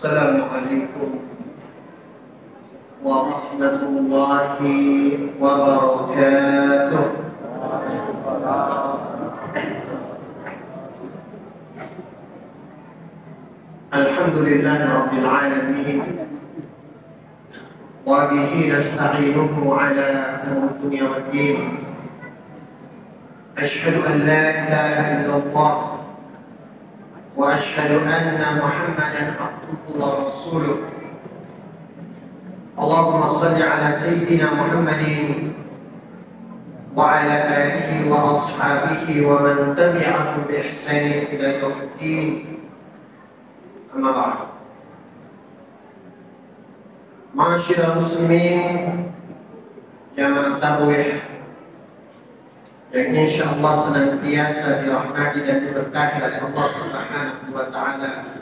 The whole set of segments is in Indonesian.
Assalamualaikum warahmatullahi wabarakatuh. Alhamdulillahi rabbil alamin wa bihi nasta'inuhu ala umuri dunya waddin. Asyhadu an la ilaha illallah wa asyhadu anna Muhammadan abduhu wa rasuluh. Allahumma salli ala sayyidina Muhammadin wa ala alihi wa ashabihi wa man tabi'ahum bi ihsanin ila yaumiddin. Amma ba'd. Ma'asyiral muslimin, jamaah tarawih yang insyaallah senantiasa dirahmati dan diberkahi oleh Allah Subhanahu wa taala.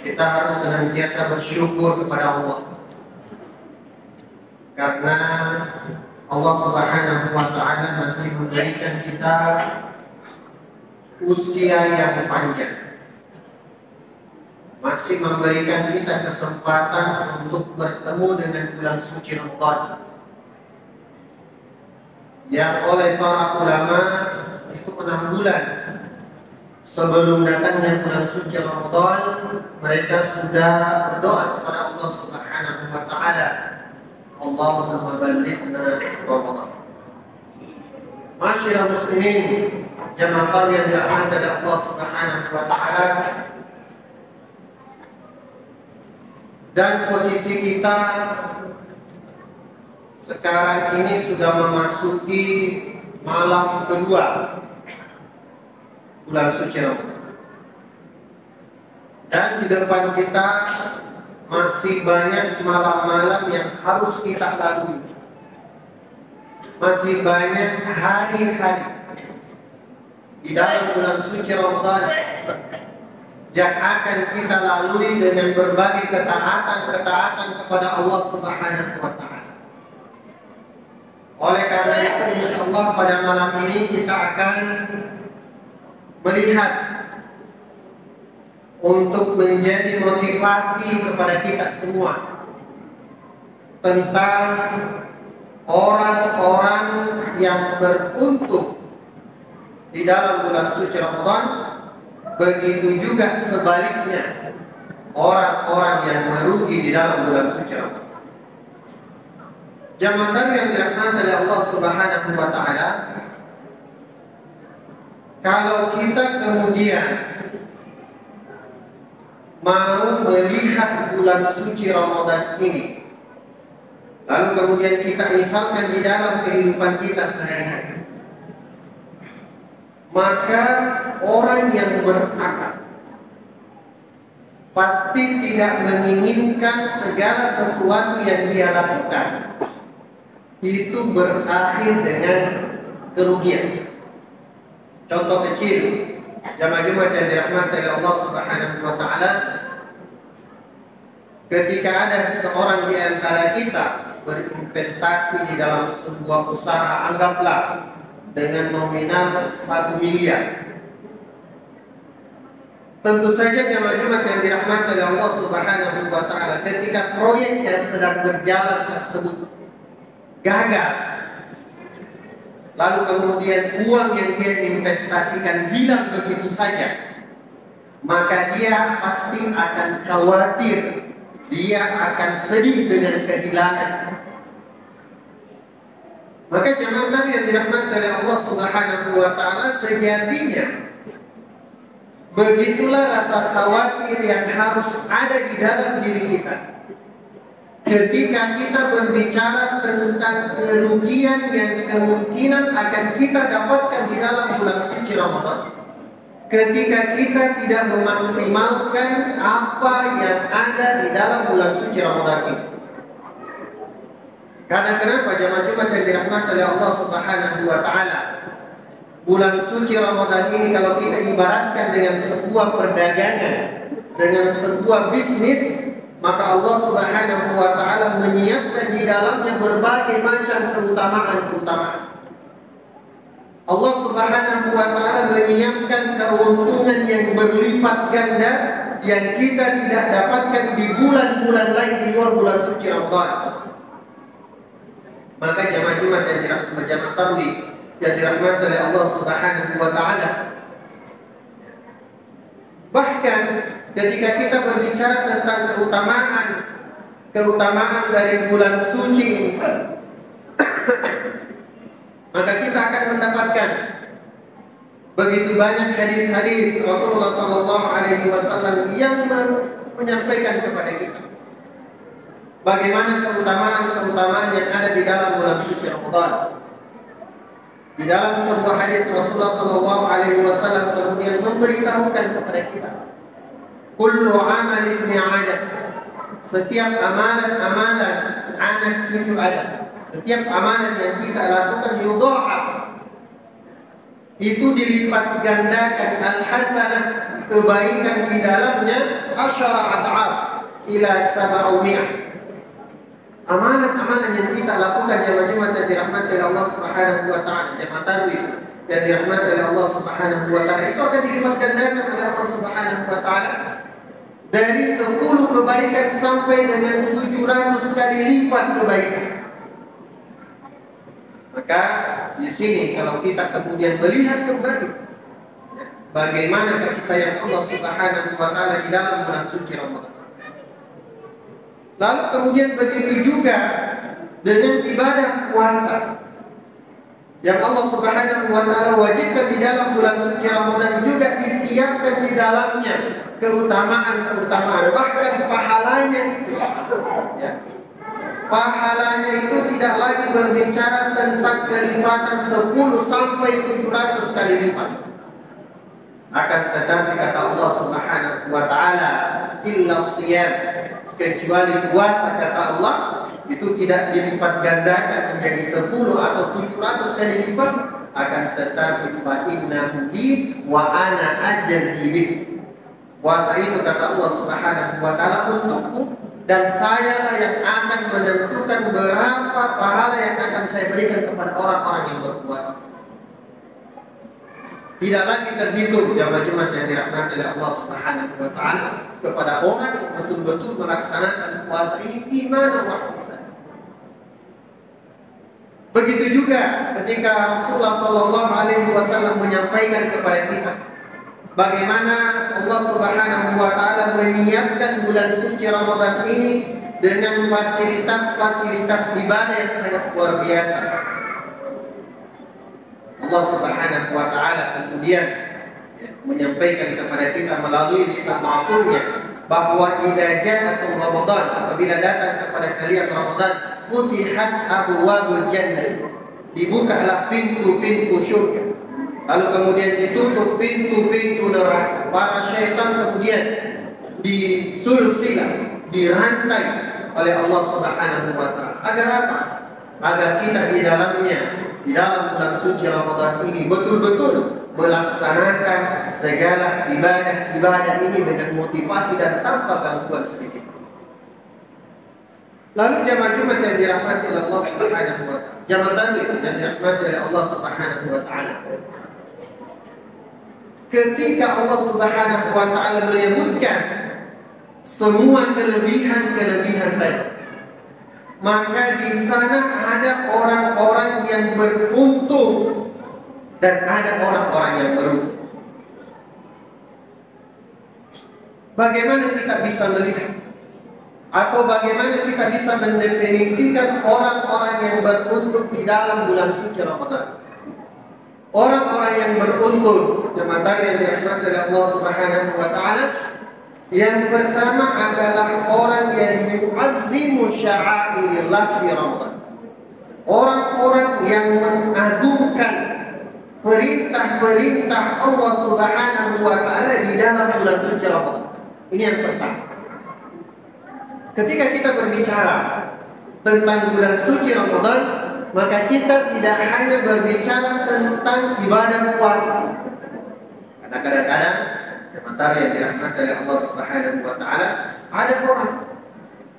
Kita harus senantiasa bersyukur kepada Allah, karena Allah Subhanahu wa taala masih memberikan kita usia yang panjang, masih memberikan kita kesempatan untuk bertemu dengan bulan suci Ramadan yang oleh para ulama itu 6 bulan sebelum datangnya bulan suci Ramadan mereka sudah berdoa kepada Allah Subhanahu wa taala, Allahumma ballighna Ramadan. Ma'asyiral muslimin, jamaah yang dirahmati oleh Allah Subhanahu wa taala, dan posisi kita sekarang ini sudah memasuki malam kedua bulan suci Ramadan, dan di depan kita masih banyak malam-malam yang harus kita lalui, masih banyak hari-hari di dalam bulan suci Ramadan yang akan kita lalui dengan berbagai ketaatan kepada Allah Subhanahu wa taala. Oleh karena itu, insyaallah pada malam ini kita akan melihat untuk menjadi motivasi kepada kita semua tentang orang-orang yang beruntung di dalam bulan suci Ramadan, begitu juga sebaliknya orang-orang yang merugi di dalam bulan suci Ramadan. Jamaah yang dirahmati oleh Allah Subhanahu wa taala, kalau kita kemudian mau melihat bulan suci Ramadan ini, lalu kemudian kita misalkan di dalam kehidupan kita sehari-hari, maka orang yang berakal pasti tidak menginginkan segala sesuatu yang dia lakukan itu berakhir dengan kerugian. Contoh kecil, jamaah-jamaah yang dirahmati oleh Allah Subhanahu wa taala, ketika ada seorang di antara kita berinvestasi di dalam sebuah usaha, anggaplah dengan nominal 1 miliar. Tentu saja jamaah-jamaah yang dirahmati oleh Allah Subhanahu wa taala, ketika proyek yang sedang berjalan tersebut gagal, lalu kemudian uang yang dia investasikan hilang begitu saja, maka dia pasti akan khawatir, dia akan sedih dengan kehilangan. Maka jamaah yang dirahmati oleh Allah Subhanahu wa taala, sejatinya begitulah rasa khawatir yang harus ada di dalam diri kita ketika kita berbicara tentang kerugian yang kemungkinan akan kita dapatkan di dalam bulan suci Ramadan, ketika kita tidak memaksimalkan apa yang ada di dalam bulan suci Ramadan ini. Karena kenapa jemaah-jemaah yang dirahmati oleh Allah Subhanahu wa taala, bulan suci Ramadan ini kalau kita ibaratkan dengan sebuah perdagangan, dengan sebuah bisnis, maka Allah Subhanahu wa taala menyiapkan di dalamnya berbagai macam keutamaan-keutamaan. Allah Subhanahu wa taala menyiapkan keutamaan keuntungan yang berlipat ganda yang kita tidak dapatkan di bulan-bulan lain di luar bulan suci Ramadan. Maka jamaah Jumat yang dirahmati, jamaah tarawih yang dirahmati oleh Allah Subhanahu wa taala. Bahkan ketika kita berbicara tentang keutamaan dari bulan suci ini, maka kita akan mendapatkan begitu banyak hadis-hadis Rasulullah SAW yang menyampaikan kepada kita bagaimana keutamaan yang ada di dalam bulan suci Ramadan. Di dalam sebuah hadis Rasulullah SAW kemudian memberitahukan kepada kita, kullu amal ibni Adam, setiap amalan anak cucu Adam, setiap amalan yang kita lakukan yudha'af, itu dilipat gandakan al-hasanah, kebaikan di dalamnya asyara ad'af ila 700. Amalan-amalan yang kita lakukan jamaah Jumat yang dirahmati oleh Allah Subhanahu wa taala, jamaah tarawih yang dirahmati oleh Allah Subhanahu wa taala, itu akan dilipat gandakan oleh Allah Subhanahu wa taala dari 10 kebaikan sampai dengan 700 kali lipat kebaikan. Maka di sini kalau kita kemudian melihat kembali bagaimana kasih sayang Allah Subhanahu wa taala di dalam bulan suci Ramadan. Lalu kemudian begitu juga dengan ibadah puasa yang Allah Subhanahu wa taala wajibkan di dalam bulan suci Ramadan, juga disiapkan di dalamnya keutamaan, bahkan pahalanya itu ya. Pahalanya itu tidak lagi berbicara tentang kelipatan 10 sampai 700 kali lipat. Akan tetapi kata Allah Subhanahu wa taala, illa shiyam, kecuali puasa kata Allah itu tidak dilipat gandakan menjadi 10 atau 700 kali lipat, akan tetapi fa innahu li wa ana ajzi bih. Puasa itu kata Allah Subhanahu wa taala untukku, dan sayalah yang akan menentukan berapa pahala yang akan saya berikan kepada orang-orang yang berpuasa. Tidak lagi terhitung jamaah Jumat yang dirahmati oleh Allah Subhanahu wa taala kepada orang yang betul-betul melaksanakan puasa ini iman wa ihsan. Begitu juga ketika Rasulullah SAW menyampaikan kepada kita bagaimana Allah Subhanahu wa taala menyiapkan bulan suci Ramadan ini dengan fasilitas-fasilitas ibadah yang sangat luar biasa. Allah Subhanahu wa taala kemudian menyampaikan kepada kita melalui lisan Rasulnya bahwa idza ja'akum Ramadan, apabila datang kepada kalian Ramadan, futihat abwabul jannah, dibukalah pintu-pintu surga. Lalu kemudian ditutup pintu-pintu neraka. Para syaitan kemudian disulsilah, dirantai oleh Allah Subhanahu wa taala. Agar apa? Agar kita di dalamnya, di dalam bulan suci Ramadan ini betul-betul melaksanakan segala ibadah ini dengan motivasi dan tanpa gangguan sedikit. Lalu jamaah Jumat yang dirahmati oleh Allah Subhanahu wa taala, jamaah tarawih yang dirahmati oleh Allah Subhanahu wa taala. Ketika Allah Subhanahu wa taala menyebutkan semua kelebihan-kelebihan tadi, maka di sana ada orang-orang yang beruntung dan ada orang-orang yang beruntung. Bagaimana kita bisa melihat atau bagaimana kita bisa mendefinisikan orang-orang yang beruntung di dalam bulan suci Ramadan? Orang-orang yang beruntung, jemaah yang dirahmati oleh Allah Subhanahu wa taala, yang pertama adalah orang yang yu'azzimu sya'airillah fi Ramadan. Orang-orang yang mengagungkan perintah-perintah Allah Subhanahu wa taala di dalam bulan suci Ramadan. Ini yang pertama. Ketika kita berbicara tentang bulan suci Ramadan, maka kita tidak hanya berbicara tentang ibadah puasa. Karena kadang-kadang sementara yang dirahmati oleh Allah Subhanahu wa taala, ada orang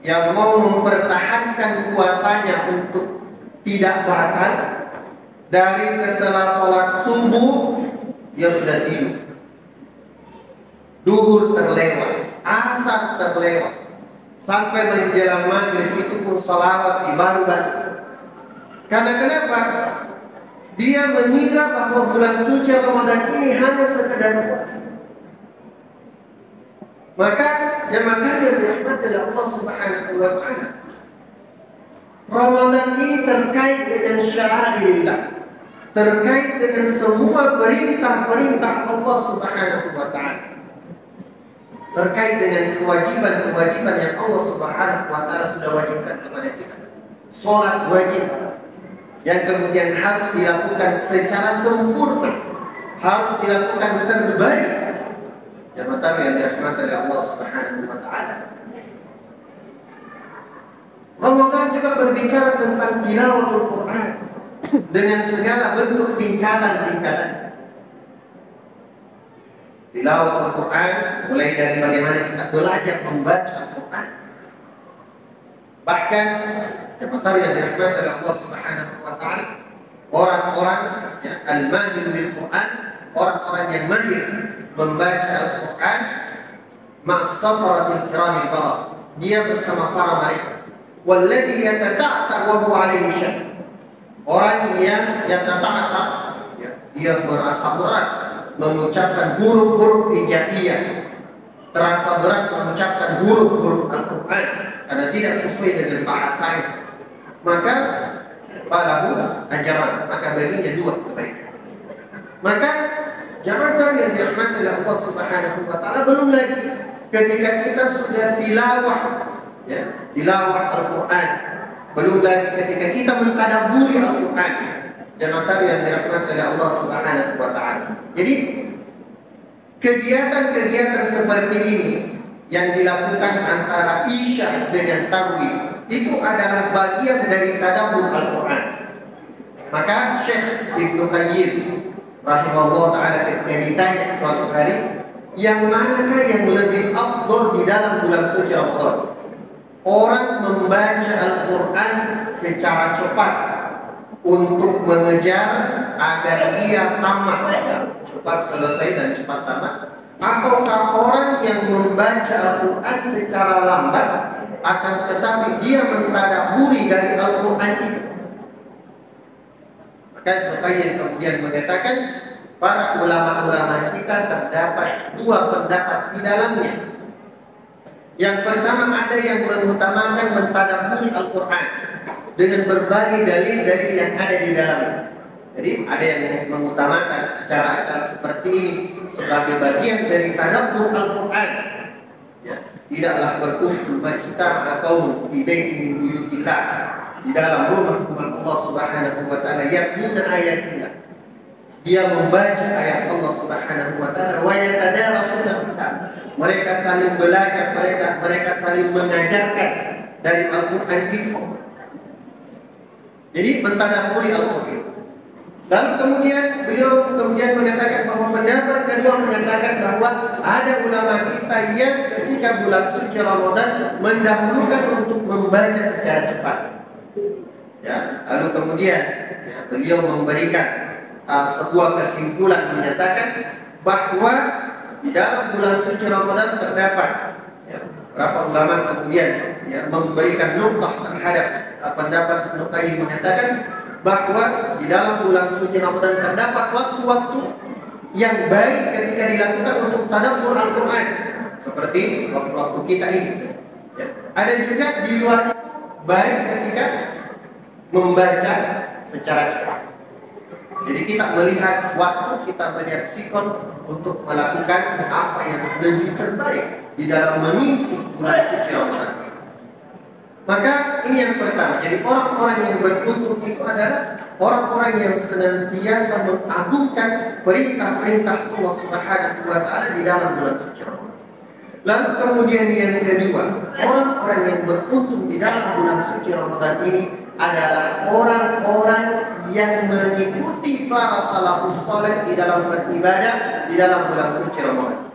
yang mau mempertahankan puasanya untuk tidak batal. Dari setelah sholat subuh dia sudah tidur. duhur terlewat, asar terlewat, sampai menjelang maghrib itu pun salawat dibarukan. Karena kenapa? Dia mengira bahwa bulan suci Ramadan ini hanya sekedar puasa. Maka jemaah yang dirahmati oleh Allah Subhanahu wa taala, Ramadan ini terkait dengan syara'illah, terkait dengan semua perintah-perintah Allah Subhanahu wa taala, terkait dengan kewajiban-kewajiban yang Allah Subhanahu wa taala sudah wajibkan kepada kita. Salat wajib yang kemudian harus dilakukan secara sempurna, harus dilakukan terbaik. Jemaah yang dirahmati oleh Allah Subhanahu wa taala, Ramadan juga berbicara tentang tilawatul Quran dengan segala bentuk tingkatan-tingkatan. Tilawatul Quran mulai dari bagaimana kita belajar membaca Al-Quran. Bahkan jemaah yang dirahmati oleh Allah Subhanahu wa taala, orang-orang al-mahir bil Quran, orang-orang yang mahir membaca Al-Quran, ma'as-safaratil kiramil bararah, dia bersama para malaikat. Walladhi yatata'ta wa huwa alaihi syahid, orang yang yatata'ta, dia merasa berat mengucapkan huruf-huruf hijaiyah, terasa berat mengucapkan huruf-huruf Al-Quran karena tidak sesuai dengan bahasanya, maka falahu ajran, maka baginya 2 kebaikan. Maka jamaah yang dirahmati oleh Allah Subhanahu wa taala, belum lagi ketika kita sudah tilawah, tilawah Al-Quran, belum lagi ketika kita mentadabburi Al-Quran, jamaah yang dirahmati oleh Allah Subhanahu wa taala. Jadi kegiatan-kegiatan seperti ini yang dilakukan antara Isya dengan Tarawih itu adalah bagian dari tadabbur Al-Quran. Maka Syekh Ibnu Qayyim rahimahullah ta'ala ketika ditanya suatu hari, yang manakah yang lebih afdol di dalam bulan suci Ramadan? Orang membaca Al-Quran secara cepat untuk mengejar agar dia tamat, cepat selesai dan cepat tamat, ataukah orang yang membaca Al-Quran secara lambat akan tetapi dia mentadabburi dari Al-Quran itu? Maka Bukhari kemudian mengatakan, para ulama-ulama kita terdapat 2 pendapat di dalamnya. Yang pertama, ada yang mengutamakan mentadabburi Al-Quran dengan berbagai dalil-dalil yang ada di dalamnya. Jadi ada yang mengutamakan acara-acara seperti ini sebagai bagian dari tadabbur Al-Quran. Tidaklah berkumpul majtama'a qaumun fi baitin min buyutillah, di dalam rumah Allah Subhanahu wa taala, yatluna ayatillah, dia membaca ayat Allah Subhanahu wa taala, wa yatadarasuna fiha, mereka saling belajar, mereka saling mengajarkan dari Al-Quran itu. Jadi mentadabburi Al-Quran. Lalu kemudian beliau mengatakan bahwa pendapat kedua mengatakan bahwa ada ulama kita yang ketika bulan suci Ramadan mendahulukan untuk membaca secara cepat. Lalu kemudian beliau memberikan sebuah kesimpulan mengatakan bahwa di dalam bulan suci Ramadan terdapat berapa ulama kemudian memberikan nuqtah terhadap pendapat Ibnu Qayyim, mengatakan bahwa di dalam bulan suci Ramadan terdapat waktu-waktu yang baik ketika dilakukan untuk tadabbur Al-Quran, seperti waktu-waktu kita ini. Ada juga di luar itu baik ketika membaca secara cepat. Jadi kita melihat waktu, kita melihat sikon untuk melakukan apa yang lebih terbaik di dalam mengisi bulan suci Ramadan. Maka ini yang pertama. Jadi orang-orang yang beruntung itu adalah orang-orang yang senantiasa mengagungkan perintah-perintah Allah Subhanahu wa taala di dalam bulan suci Ramadan. Lalu kemudian yang kedua, orang-orang yang beruntung di dalam bulan suci Ramadan ini adalah orang-orang yang mengikuti para salafus saleh di dalam beribadah di dalam bulan suci Ramadan.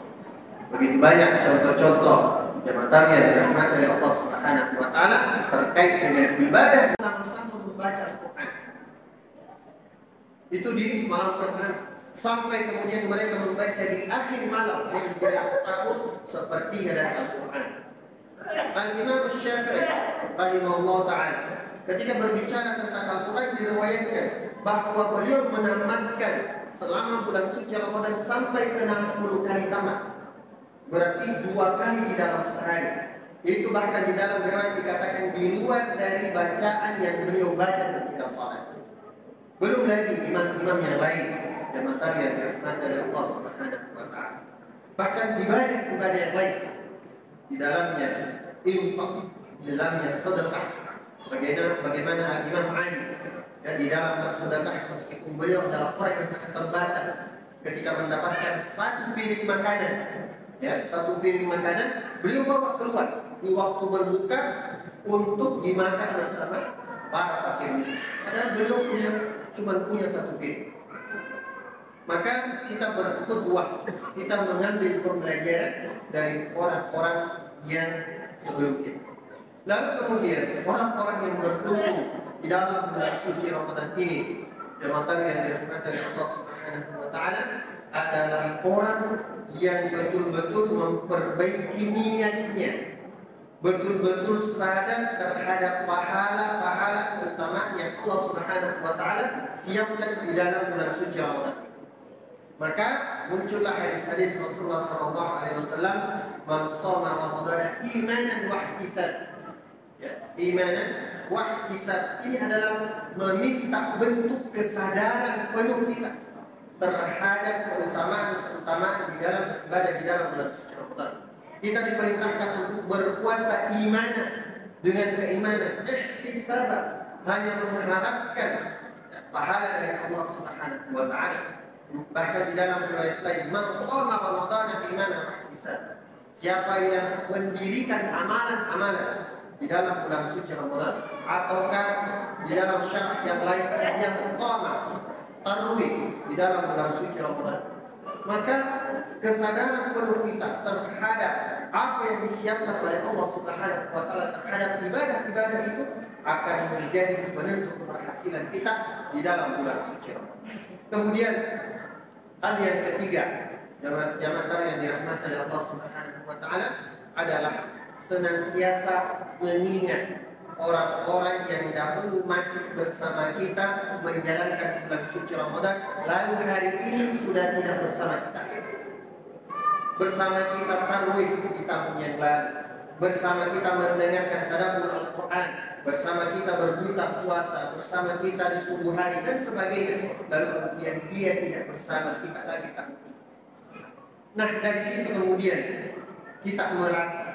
Begitu banyak contoh-contoh jemaah yang dirahmati oleh Allah Subhanahu wa taala terkait dengan ibadah sama-sama membaca Al-Quran. Itu di malam pertama. sampai kemudian mereka membaca di akhir malam menjelang sahur seperti dari Al-Quran. Al-Imam Syafi'i rahimahullah ta'ala ketika berbicara tentang Al-Quran diriwayatkan bahwa beliau menamatkan selama bulan suci Ramadan sampai ke 60 kali tamat. Berarti 2 kali di dalam sehari. Itu bahkan di dalam riwayat dikatakan di luar dari bacaan yang beliau baca ketika salat. Belum lagi imam-imam yang lain yang materi yang dirahmati dari Allah Subhanahu wa ta'ala. Bahkan ibadah-ibadah yang lain di dalamnya infak, di dalamnya sedekah. Bagaimana Al-Imam Ali ya, di dalam sedekah meskipun beliau adalah orang yang sangat terbatas ketika mendapatkan 1 piring makanan, ya 1 piring makanan beliau bawa keluar di waktu berbuka untuk dimakan bersama para fakir miskin. Padahal beliau cuma punya 1 piring. Maka kita berkhutbah, kita mengambil pembelajaran dari orang-orang yang sebelum kita. Lalu kemudian orang-orang yang bertumbuh di dalam bulan suci Ramadan ini, jemaah yang dirahmati oleh Allah Subhanahu wa ta'ala, adalah orang yang betul-betul memperbaiki niatnya, betul-betul sadar terhadap pahala-pahala keutamaan yang Allah Subhanahu wa ta'ala siapkan di dalam bulan suci Ramadan. Maka muncullah hadis-hadis Rasulullah SAW, man shoma Ramadana imanan wa ihtisaban. Ya, imanan wa ihtisaban ini adalah meminta bentuk kesadaran penuh kita terhadap keutamaan di dalam ibadah di dalam bulan suci Ramadan. Kita diperintahkan untuk berpuasa imanan dengan keimanan, ihtisaban, hanya mengharapkan pahala dari Allah Subhanahu wa ta'ala. Bahkan di dalam riwayat lain, man qama Ramadana imanan wa ihtisaban. Siapa yang mendirikan amalan-amalan di dalam bulan suci Ramadan, ataukah di dalam syarah yang lain yang qama tarwih di dalam bulan suci Ramadan, maka kesadaran penuh kita terhadap apa yang disiapkan oleh Allah Subhanahu wa ta'ala terhadap ibadah-ibadah itu akan menjadi penentu keberhasilan kita di dalam bulan suci Ramadan. Kemudian hal yang ketiga, jamaah yang dirahmati oleh Allah Subhanahu wa ta'ala adalah senantiasa mengingat orang-orang yang dahulu masih bersama kita menjalankan bulan suci Ramadan, lalu hari ini sudah tidak bersama kita. Bersama kita tarawih di tahun yang lalu, bersama kita mendengarkan tadabbur Al-Quran, bersama kita berbuka puasa, bersama kita di subuh hari dan sebagainya. Lalu kemudian dia tidak bersama kita lagi tahun ini. Nah, dari situ kemudian kita merasa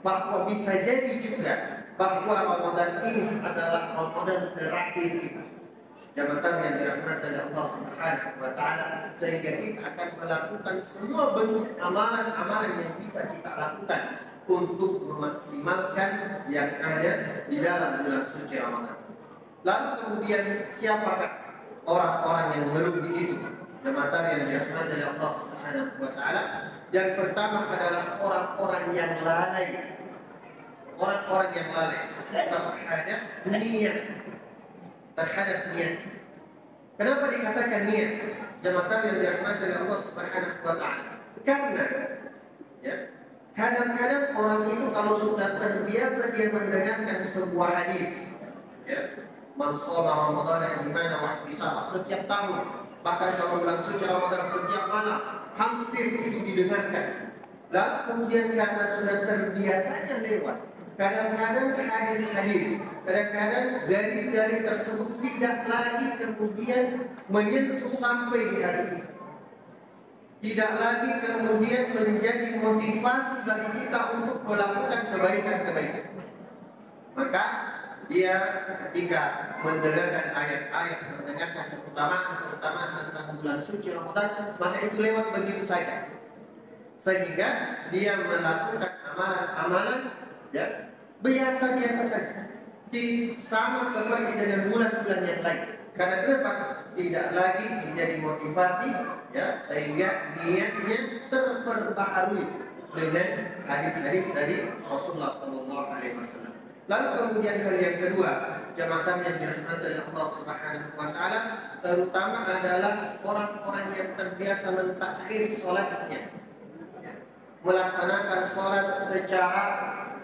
bahwa bisa jadi juga bahwa Ramadan ini adalah Ramadan terakhir kita. Jamaah yang dirahmati oleh Allah Subhanahu wa ta'ala, sehingga kita akan melakukan semua bentuk amalan-amalan yang bisa kita lakukan untuk memaksimalkan yang ada di dalam bulan suci Ramadan. Lalu kemudian siapakah orang-orang yang merugi itu? Jamaah yang dirahmati oleh Allah Subhanahu wa ta'ala, yang pertama adalah orang-orang yang lalai. Orang-orang yang lalai terhadap niat. Kenapa dikatakan niat? Jamaah yang dirahmati oleh Allah Subhanahu wa ta'ala, karena ya, kadang-kadang orang itu kalau sudah terbiasa dia mendengarkan sebuah hadis, ya, man shoma Ramadana imanan wa ihtisaban, setiap tahun, bahkan kalau bulan suci Ramadan setiap malam, hampir itu didengarkan. Lalu kemudian karena sudah terbiasanya lewat, kadang-kadang hadis-hadis, kadang-kadang dalil-dalil tersebut tidak lagi kemudian menyentuh sampai di hati kita. Tidak lagi kemudian menjadi motivasi bagi kita untuk melakukan kebaikan-kebaikan. Maka dia ketika mendengarkan ayat-ayat, mendengarkan keutamaan tentang bulan suci Ramadan, maka itu lewat begitu saja. Sehingga dia melakukan amalan-amalan ya biasa-biasa saja, sama seperti dengan bulan-bulan yang lain. Karena kenapa? Tidak lagi menjadi motivasi, ya, sehingga niatnya terperbaharui dengan hadis-hadis dari Rasulullah SAW. Lalu kemudian hal yang kedua, jamaah yang dirahmati oleh Allah Subhanahu wa taala, terutama adalah orang-orang yang terbiasa mentakhir salatnya. Melaksanakan salat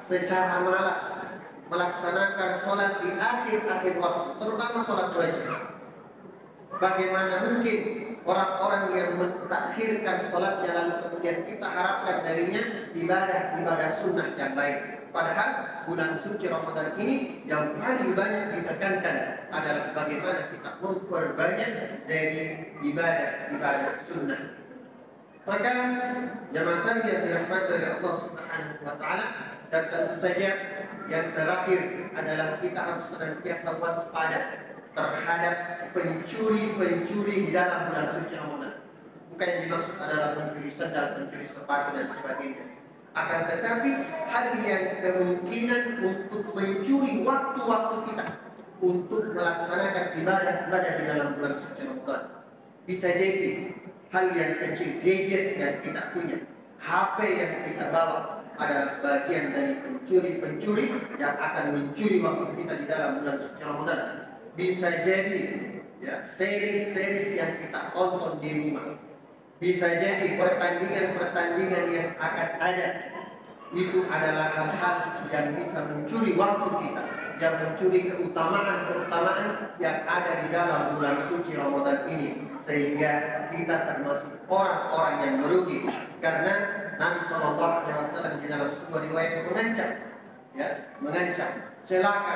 secara malas, melaksanakan salat di akhir-akhir waktu, terutama salat wajib. Bagaimana mungkin orang-orang yang mentakhirkan salatnya lalu kemudian kita harapkan darinya ibadah sunnah yang baik. Padahal bulan suci Ramadan ini yang paling banyak ditekankan adalah bagaimana kita memperbanyak dari ibadah sunnah. Maka jamaah yang dirahmati oleh Allah Subhanahu wa taala, dan tentu saja yang terakhir adalah kita harus senantiasa waspada terhadap pencuri-pencuri di dalam bulan suci Ramadan. Bukan yang dimaksud adalah pencuri sendal, pencuri sepatu dan sebagainya. Akan tetapi hal yang kemungkinan untuk mencuri waktu-waktu kita untuk melaksanakan ibadah di dalam bulan suci Ramadan. Bisa jadi hal yang kecil, gadget yang kita punya, HP yang kita bawa adalah bagian dari pencuri-pencuri yang akan mencuri waktu kita di dalam bulan suci Ramadan. Bisa jadi ya, series-series yang kita tonton di rumah. Bisa jadi pertandingan-pertandingan yang akan ada. Itu adalah hal-hal yang bisa mencuri waktu kita, yang mencuri keutamaan yang ada di dalam bulan suci Ramadan ini, sehingga kita termasuk orang-orang yang merugi. Karena Nabi SAW di dalam sebuah riwayat mengancam, celaka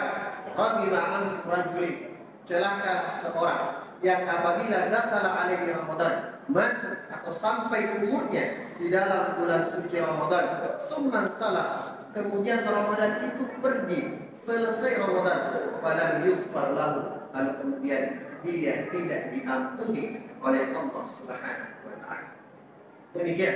raghima rajulin, celaka seorang yang apabila dakhala alaihi Ramadan, masuk atau sampai umurnya di dalam bulan suci Ramadan, summan salah, kemudian Ramadan itu pergi, selesai Ramadan, falam yughfar lahu, lalu kemudian dia tidak diampuni oleh Allah Subhanahu wa taala. Demikian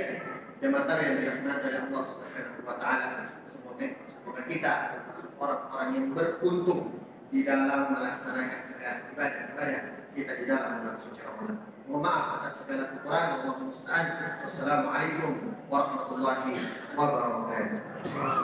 jemaah yang dirahmati oleh Allah Subhanahu wa taala, semoga kita termasuk orang-orang yang beruntung di dalam melaksanakan segala ibadah kita di dalam bulan suci Ramadan. Mohon maaf atas segala kekurangan. Allahumma musta'an. Wassalamualaikum warahmatullahi wabarakatuh.